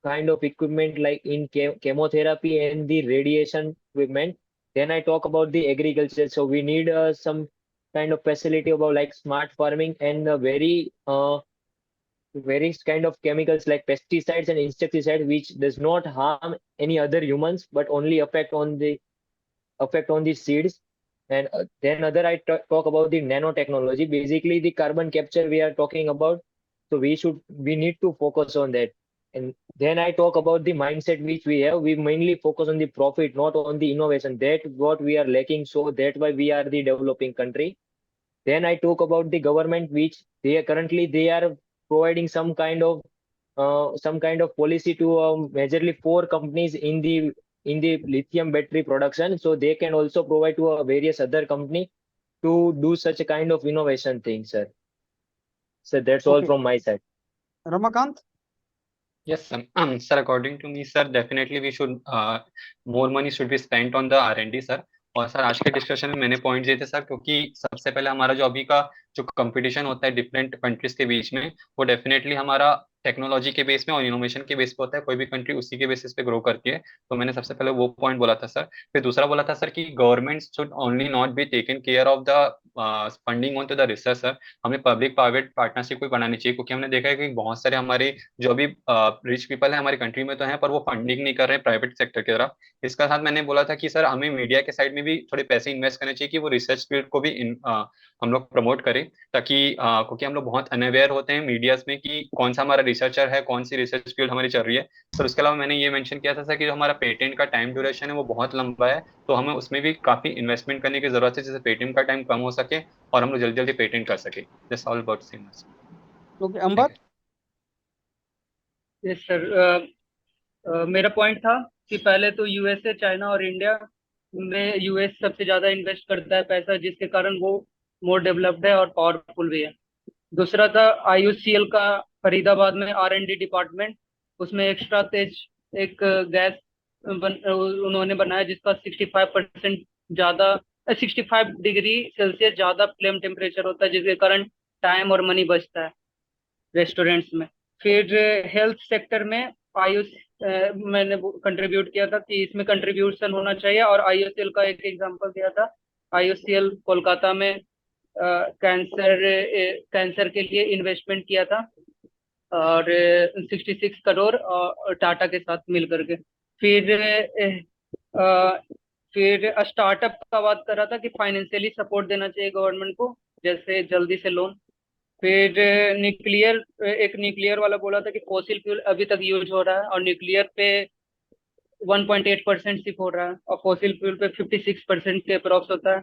kind of equipment like in chemotherapy and the radiation equipment. Then I talk about the agriculture. So we need some kind of facility about like smart farming and very kind of chemicals like pesticides and insecticides, which does not harm any other humans but only affect on the seeds. And then other I talk about the nanotechnology, basically the carbon capture we are talking about. So we need to focus on that. And then I talk about the mindset which we have. We mainly focus on the profit, not on the innovation. That's what we are lacking. So that's why we are the developing country. Then I talk about the government, which they are providing some kind of policy to majorly 4 companies in the lithium battery production, so they can also provide to various other company to do such a kind of innovation thing, sir. So that's all Okay, from my side. Ramakant. Yes, sir. According to me, sir, definitely we should more money should be spent on the R&D, sir. और sir आज के discussion में मैंने point दिए थे sir, क्योंकि सबसे पहले हमारा जो अभी का जो कंपटीशन होता है डिफरेंट कंट्रीज के बीच में, वो डेफिनेटली हमारा टेक्नोलॉजी के बेस में और इनोवेशन के बेस पे होता है। कोई भी कंट्री उसी के बेसिस पे ग्रो करती है। तो मैंने सबसे पहले वो पॉइंट बोला था सर। फिर दूसरा बोला था सर कि government should only not be taken care of the funding on to the research, sir. हमें पब्लिक प्राइवेट पार्टनरशिप भी बनानी चाहिए, क्योंकि हमने देखा है कि बहुत सारे हमारे जो भी रिच पीपल है हमारी कंट्री में तो हैं, पर वो फंडिंग नहीं कर रहे हैं प्राइवेट सेक्टर की तरफ। इसका साथ मैंने बोला था कि सर हमें मीडिया के साइड में भी थोड़े पैसे इन्वेस्ट करने चाहिए कि वो रिसर्च फील्ड को भी हम लोग प्रमोट करें, ताकि क्योंकि हम लोग बहुत अनअवेयर होते हैं मीडियाज में कि कौन सा हमारा रिसर्चर है, कौन सी रिसर्च फील्ड हमारी चल रही है। सर उसके अलावा मैंने ये मेंशन किया था सर कि जो हमारा पेटेंट का टाइम ड्यूरेशन है वो बहुत लंबा है, तो हमें उसमें भी काफी इन्वेस्टमेंट करने की जरूरत है, जिससे पेटेंट का टाइम कम हो सके और हम लोग जल्दी जल्दी पेटेंट कर सके। This all about same. Okay, Ambar. Yes sir, मेरा पॉइंट था कि पहले तो यूएसए, चाइना और इंडिया में यूएस सबसे ज्यादा इन्वेस्ट करता है पैसा, जिसके कारण वो मोर डेवलप्ड है और पावरफुल भी है। दूसरा था आईयूसीएल का फरीदाबाद में R&D डिपार्टमेंट, उसमें एक्स्ट्रा तेज एक गैस उन्होंने बनाया जिसका 65% ज्यादा 65 डिग्री सेल्सियस ज्यादा फ्लेम टेम्परेचर होता है, जिसके कारण टाइम और मनी बचता है रेस्टोरेंट्स में। फिर हेल्थ सेक्टर में आयुष मैंने कंट्रीब्यूट किया था कि इसमें कंट्रीब्यूशन होना चाहिए, और आईयूसीएल का एक एग्जांपल दिया था। आईयूसीएल कोलकाता में कैंसर के लिए इन्वेस्टमेंट किया था, और 66 करोड़ टाटा के साथ मिल करके। फिर स्टार्टअप का बात कर रहा था कि फाइनेंशियली सपोर्ट देना चाहिए गवर्नमेंट को, जैसे जल्दी से लोन। फिर न्यूक्लियर वाला बोला था कि फॉसिल फ्यूल अभी तक यूज हो रहा है और न्यूक्लियर पे 1.8% सिर्फ हो रहा है, और फॉसिल फ्यूल पे 56% के अप्रॉक्स होता है।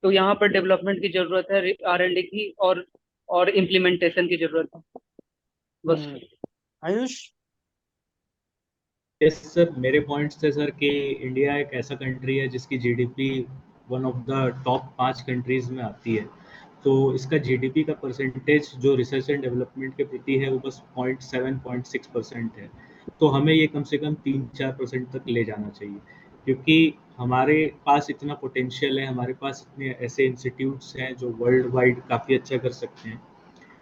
तो यहाँ पर डेवलपमेंट की जरूरत है, R&D की और इम्प्लीमेंटेशन की जरूरत है। बस। आयुष। यस सर, मेरे पॉइंट्स थे सर कि इंडिया एक ऐसा कंट्री है जिसकी GDP one of the top 5 countries में आती है। तो इसका जीडीपी का परसेंटेज जो रिसर्च एंड डेवलपमेंट के प्रति है वो बस 0.6% है। तो हमें ये कम से कम 3-4% तक ले जाना चाहिए, क्योंकि हमारे पास इतना पोटेंशियल है, हमारे पास इतने ऐसे इंस्टीट्यूट्स हैं जो वर्ल्ड वाइड काफ़ी अच्छा कर सकते हैं।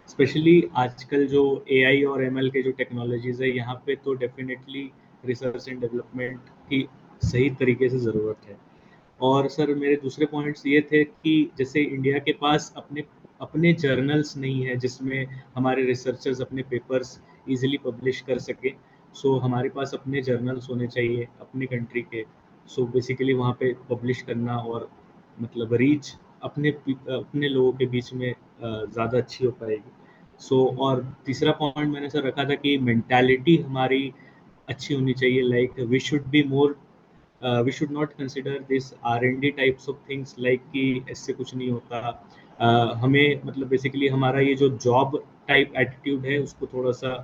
स्पेशली आजकल जो AI और ML के जो टेक्नोलॉजीज़ है, यहाँ पे तो डेफिनेटली रिसर्च एंड डेवलपमेंट की सही तरीके से ज़रूरत है। और सर मेरे दूसरे पॉइंट्स ये थे कि जैसे इंडिया के पास अपने जर्नल्स नहीं है जिसमें हमारे रिसर्चर्स अपने पेपर्स इजीली पब्लिश कर सके। सो हमारे पास अपने जर्नल्स होने चाहिए अपने कंट्री के। सो बेसिकली वहाँ पे पब्लिश करना और मतलब रीच अपने लोगों के बीच में ज़्यादा अच्छी हो पाएगी। सो और तीसरा पॉइंट मैंने सर रखा था कि मेंटालिटी हमारी अच्छी होनी चाहिए, like we should not consider this R&D types of things like कि इससे कुछ नहीं होता। हमें मतलब बेसिकली हमारा ये जो जॉब टाइप एटीट्यूड है उसको थोड़ा सा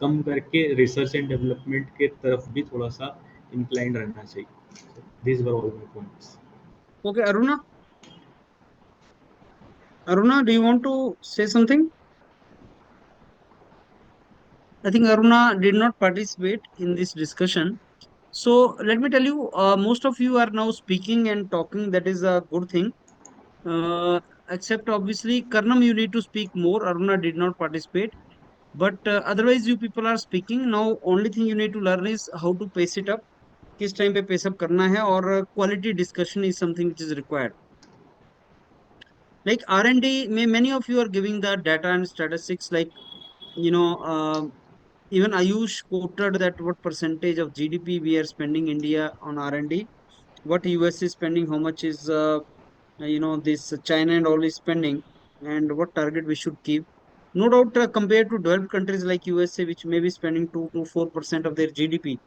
कम करके रिसर्च एंड डेवलपमेंट के तरफ भी थोड़ा सा इंक्लाइंड रहना चाहिए। This were all my points. Okay, Aruna. Aruna, do you want to say something? I think Aruna did not participate in this discussion. So let me tell you, most of you are now speaking and talking. That is a good thing. Except obviously, Karnam, you need to speak more. Aruna did not participate. But otherwise, you people are speaking. Now, only thing you need to learn is how to pace it up. किस time पे pace up करना है, और quality discussion is something which is required. Like R&D, many of you are giving the data and statistics, like, you know, even Ayush quoted that what percentage of GDP we are spending India on R&D, what US is spending, how much is, this China and all is spending, and what target we should keep. No doubt, compared to developed countries like USA, which may be spending 2 to 4% of their GDP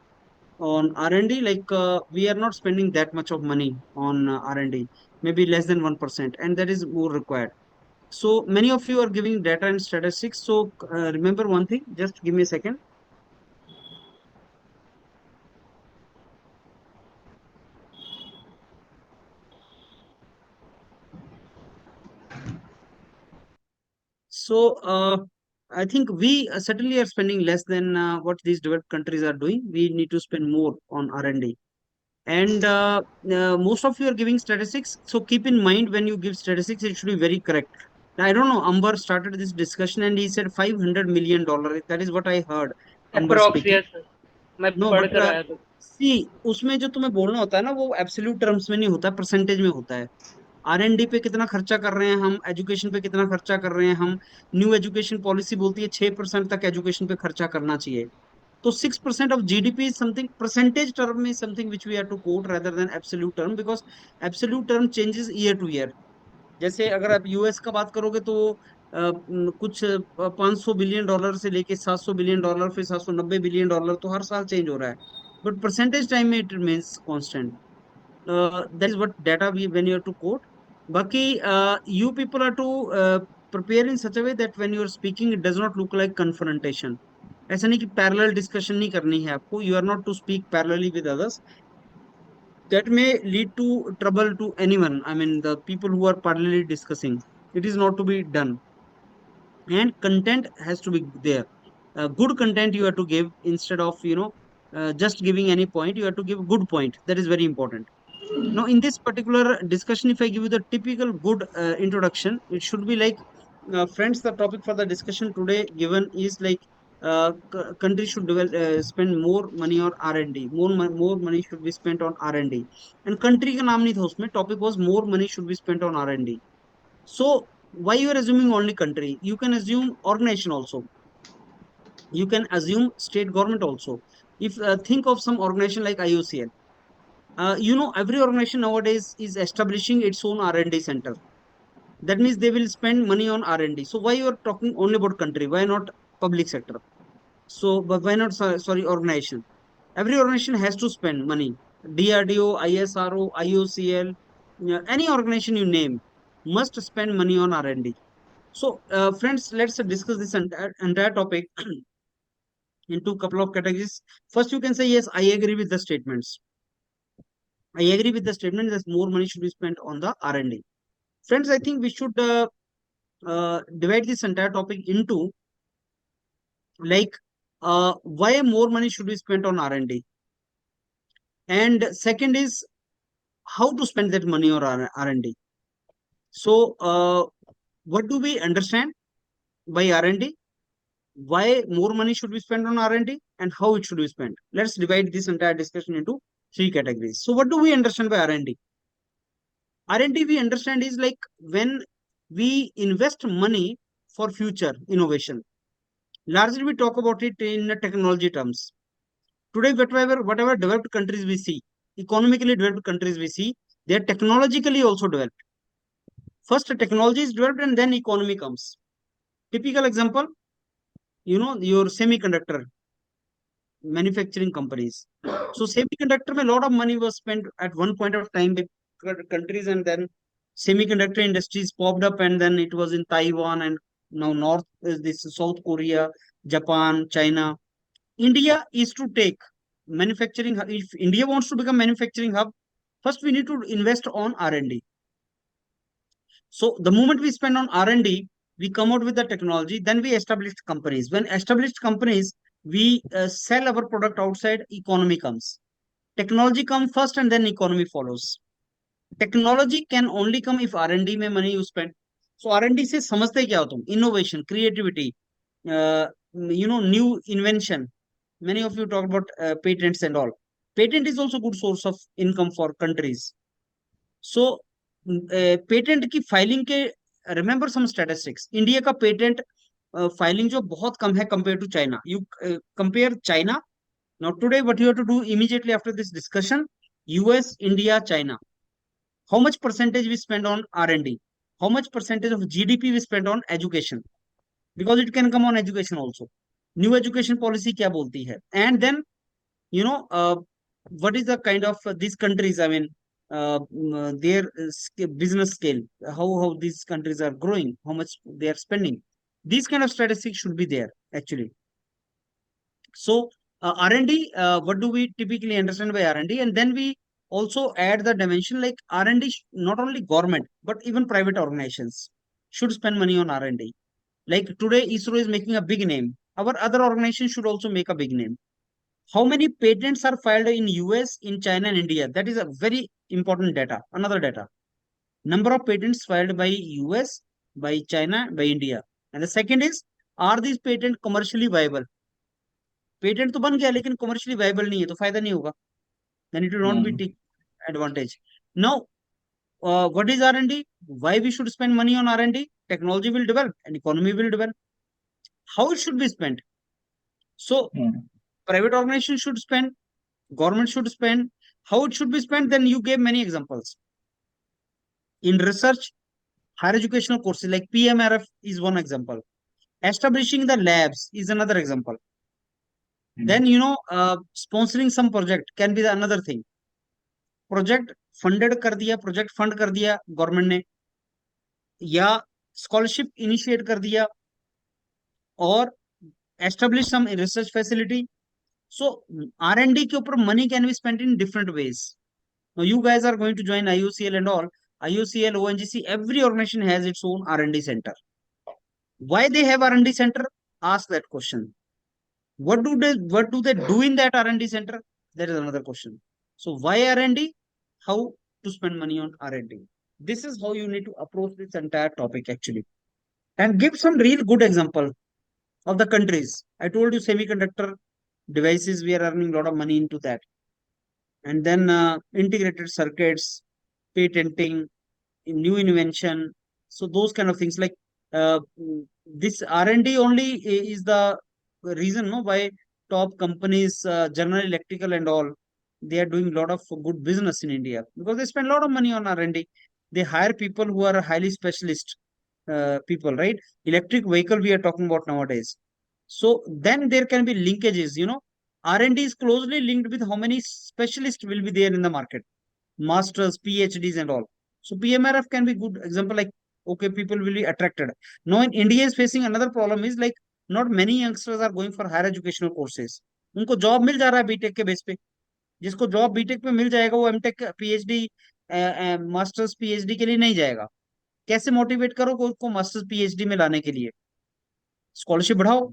on R&D, like we are not spending that much of money on R&D, maybe less than 1%, and that is more required. So many of you are giving data and statistics. So remember one thing, just give me a second. So I think we certainly are spending less than what these developed countries are doing. We need to spend more on R&D. And most of you are giving statistics. So keep in mind when you give statistics, it should be very correct. I don't know, Amber started this discussion and he said $500 million. That is what I heard Amber approx speaking. Yes मैं No, पढ़ but कर आया था see, उसमें जो तुम्हें बोलना होता है ना, वो एब्सोल्यूट टर्म्स में नहीं होता, परसेंटेज में होता है। R&D पे कितना खर्चा कर रहे हैं हम, एजुकेशन पे कितना खर्चा कर रहे हैं हम। न्यू एजुकेशन पॉलिसी बोलती है 6% तक एजुकेशन पे खर्चा करना चाहिए। तो 6% of GDP is something, percentage term में something which we have to quote rather than absolute term, because absolute term changes year to year. जैसे अगर आप यूएस का बात करोगे तो कुछ 500 बिलियन डॉलर से लेके 700 बिलियन डॉलर, फिर 790 बिलियन डॉलर, तो हर साल चेंज हो रहा है। बट परसेंटेज टाइम में it remains constant. That is what data we when you have to quote. Baki, you people are to prepare in such a way that when you are speaking, it does not look like confrontation. ऐसा नहीं कि parallel discussion नहीं करनी है आपको, you are not to speak parallelly with others, that may lead to trouble to anyone, I mean the people who are parallelly discussing. It is not to be done, and content has to be there. Good content you have to give, instead of just giving any point, you have to give good point. That is very important. Now, in this particular discussion, if I give you the typical good introduction, it should be like, friends, the topic for the discussion today given is like, country should spend more money on R&D. More money should be spent on R&D. And country का नाम नहीं था उसमें, topic was more money should be spent on R&D. So why you are assuming only country? You can assume organization also. You can assume state government also. If think of some organization like IOCL. Every organization nowadays is establishing its own R&D center. That means they will spend money on R&D. So why you are talking only about country? Why not public sector? So, but why not, sorry, organization? Every organization has to spend money. DRDO, ISRO, IOCL, any organization you name must spend money on R&D. So, friends, let's discuss this entire topic into a couple of categories. First, you can say, yes, I agree with the statements. I agree with the statement that more money should be spent on the R&D. Friends, I think we should divide this entire topic into like why more money should be spent on R&D. And second is how to spend that money on R&D. So what do we understand by R&D? Why more money should be spent on R&D and how it should be spent? Let's divide this entire discussion into three categories. So what do we understand by R&D? R&D we understand is like when we invest money for future innovation. Largely we talk about it in technology terms. Today, whatever developed countries we see, economically developed countries we see, they are technologically also developed. First technology is developed and then economy comes. Typical example, your semiconductor manufacturing companies. So semiconductor, a lot of money was spent at one point of time by countries, and then semiconductor industries popped up, and then it was in Taiwan, and now North is this South Korea, Japan, China. India is to take manufacturing. If India wants to become manufacturing hub, first we need to invest on R&D. So the moment we spend on R&D, we come out with the technology, then we establish companies. When established companies, we sell our product outside, economy comes. Technology comes first and then economy follows. Technology can only come if R&D में money you spend. So R&D से समझते क्या हो तुम? Innovation, creativity, new invention. Many of you talk about patents and all. Patent is also good source of income for countries. So patent की filing के, remember some statistics, India का patent filing जो बहुत कम है compare to China. You compare China now today, what you have to do immediately after this discussion, US, India, China, how much percentage we spend on R&D, how much percentage of GDP we spend on education, because it can come on education also. New education policy क्या बोलती है, and then what is the kind of these countries, I mean their business scale, how these countries are growing, how much they are spending. These kind of statistics should be there actually. So R&D, what do we typically understand by R&D? And then we also add the dimension like R&D, not only government, but even private organizations should spend money on R&D. Like today, ISRO is making a big name. Our other organizations should also make a big name. How many patents are filed in US, in China and India? That is a very important data. Another data. Number of patents filed by US, by China, by India. And the second is, are these patents commercially viable? Patent तो बन गया लेकिन commercially viable नहीं है तो फायदा नहीं होगा, then it will not be take advantage. Now what is R&D? Why we should spend money on R&D? Technology will develop and economy will develop. How it should be spent? So private organization should spend, government should spend. How it should be spent? Then you gave many examples. In research, higher educational courses like PMRF is one example. Establishing the labs is another example. Then sponsoring some project can be the another thing. Project funded कर दिया, project fund कर दिया government ने, या scholarship initiate कर दिया, और establish some research facility. सो R&D के ऊपर money can be spent in different ways. Now you guys are going to join IOCL and all. IOCL, ONGC, every organization has its own R&D center. Why they have R&D center? Ask that question. What do they do in that R&D center? That is another question. So why R&D? How to spend money on R&D? This is how you need to approach this entire topic actually. And give some real good example of the countries. I told you semiconductor devices, we are earning a lot of money into that. And then integrated circuits, patenting, new invention. So those kind of things like this R&D only is the reason why top companies, General Electrical and all, they are doing a lot of good business in India because they spend a lot of money on R&D. They hire people who are highly specialist people, right? Electric vehicle we are talking about nowadays. So then there can be linkages, R&D is closely linked with how many specialists will be there in the market, masters, PhDs and all. So PMRF can be good example, like, okay, people will be attracted. Now in India is facing another problem is like, not many youngsters are going for higher educational courses. उनको job मिल जा रहा है BTech के base पे. जिसको job BTech पे मिल जाएगा वो एमटेक पीएचडी मास्टर्स पीएचडी के लिए नहीं जाएगा. कैसे मोटिवेट करो को मास्टर्स पीएचडी में लाने के लिए? स्कॉलरशिप बढ़ाओ,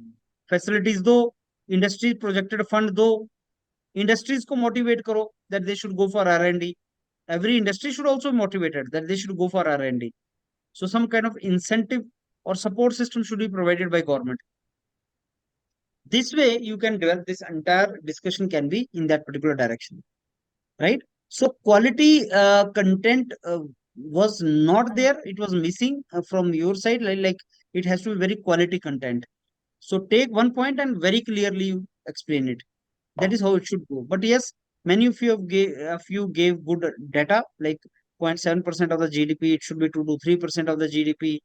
फैसिलिटीज दो, इंडस्ट्री प्रोजेक्टेड फंड दो, इंडस्ट्रीज को मोटिवेट करो that they should go for R&D. Every industry should also be motivated that they should go for R&D. So some kind of incentive or support system should be provided by government. This way you can develop this entire discussion can be in that particular direction, right? So quality content was not there, it was missing from your side, like it has to be very quality content. So take one point and very clearly you explain it. That is how it should go. But yes, many of you gave good data, like 0.7% of the GDP, it should be 2 to 3% of the GDP.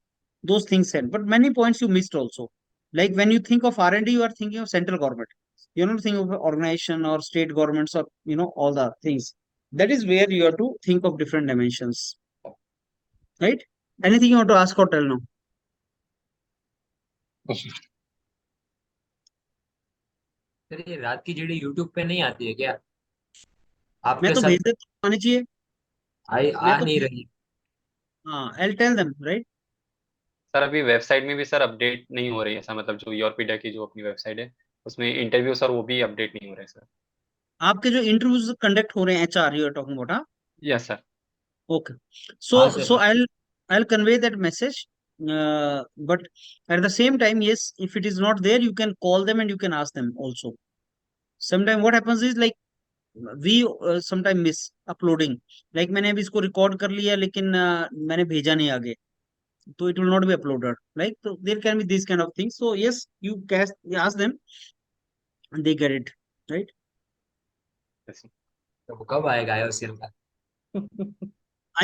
Those things said, but many points you missed also. Like when you think of R&D, you are thinking of central government. You're not thinking of organization or state governments or all the things. That is where you have to think of different dimensions, right? Anything you want to ask or tell now? Sir ये रात की JD YouTube पे नहीं आती है क्या? मैं आपके तो साथ भेज देता आनी चाहिए. आ नहीं रही. हाँ, I'll tell them, right? Sir अभी वेबसाइट में भी सर अपडेट नहीं हो रही है, ऐसा मतलब जो YourPedia की जो अपनी वेबसाइट है उसमें इंटरव्यू सर वो भी अपडेट नहीं हो रहे हैं सर. आपके जो इंटरव्यूज कंडक्ट हो रहे हैं HR you are talking about, हाँ? Yes sir. Okay. So I'll convey that message. But at the same time, yes, if it is not there, you can call them and you can ask them also. Sometimes what happens is like we sometimes miss uploading. Like मैंने अभी इसको record कर लिया लेकिन मैंने भेजा नहीं आगे, तो it will not be uploaded. Like so there can be these kind of things. So yes, you ask them and they get it, right? तो कब आएगा IOCL का?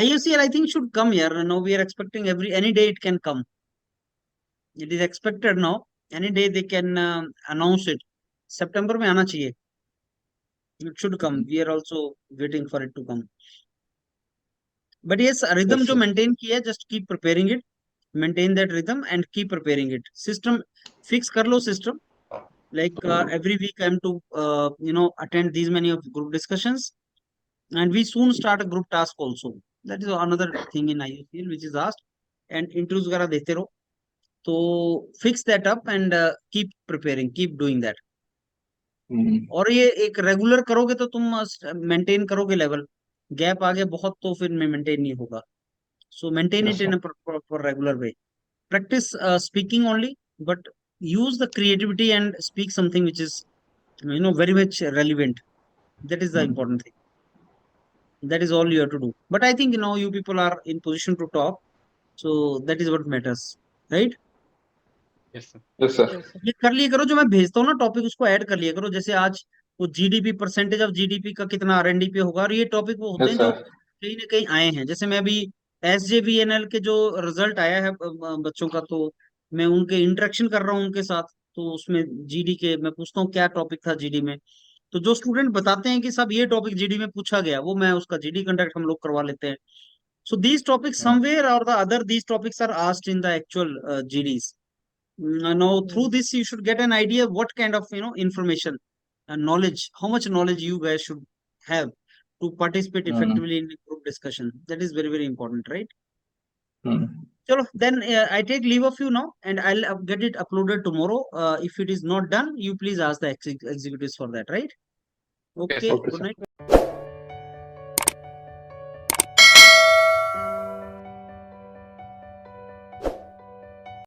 IOCL I think should come here. Now we are expecting any day it can come. It is expected now. Any day they can announce it. September में आना चाहिए. It should come. We are also waiting for it to come. But yes, rhythm Yes, जो sir. maintain किया है, just keep preparing it, maintain that rhythm and keep preparing it. System fix कर लो system. Like every week I'm to attend these many of group discussions, and we soon start a group task also. That is another thing in IUCL which is asked, and interviews वगैरह देते रहो. तो fix that up and keep preparing, keep doing that. और ये एक regular करोगे तो तुम मेंटेन करोगे लेवल. गैप आगे बहुत तो फिर में मेंटेन नहीं होगा. So maintain Yes, it in sir. a proper regular way. Practice speaking only, but use the creativity and speak something which is very much relevant. That is the important thing. That is all you have to do. But I think you people are in position to talk, so that is what matters, right? Yes, sir. Yes, sir. Yes, sir. ये कर लिया करो, जो मैं भेजता हूँ ना topic उसको ऐड कर लिया करो. जैसे आज वो जीडीपी, परसेंटेज ऑफ जीडीपी का कितना आरएनडी पे होगा, और ये टॉपिक वो होते Yes, हैं जो sir. कहीं ना कहीं आए हैं. जैसे मैं अभी SJVNL के जो रिजल्ट आया है बच्चों का, तो मैं उनके इंटरेक्शन कर रहा हूँ उनके साथ. तो उसमें जीडी के मैं पूछता हूँ क्या टॉपिक था जीडी में, तो जो स्टूडेंट बताते हैं कि सब ये टॉपिक जीडी में पूछा गया, वो मैं उसका जीडी कंडक्ट हम लोग करवा लेते हैं. So these topics somewhere or the other, these topics are asked in the actual GDs. Now through this you should get an idea what kind of information and knowledge, how much knowledge you guys should have to participate effectively in the group discussion. That is very, very important, right? Chalo, then I take leave of you now, and I'll get it uploaded tomorrow. If it is not done, you please ask the executives for that, right? Okay, Okay, good sir. night.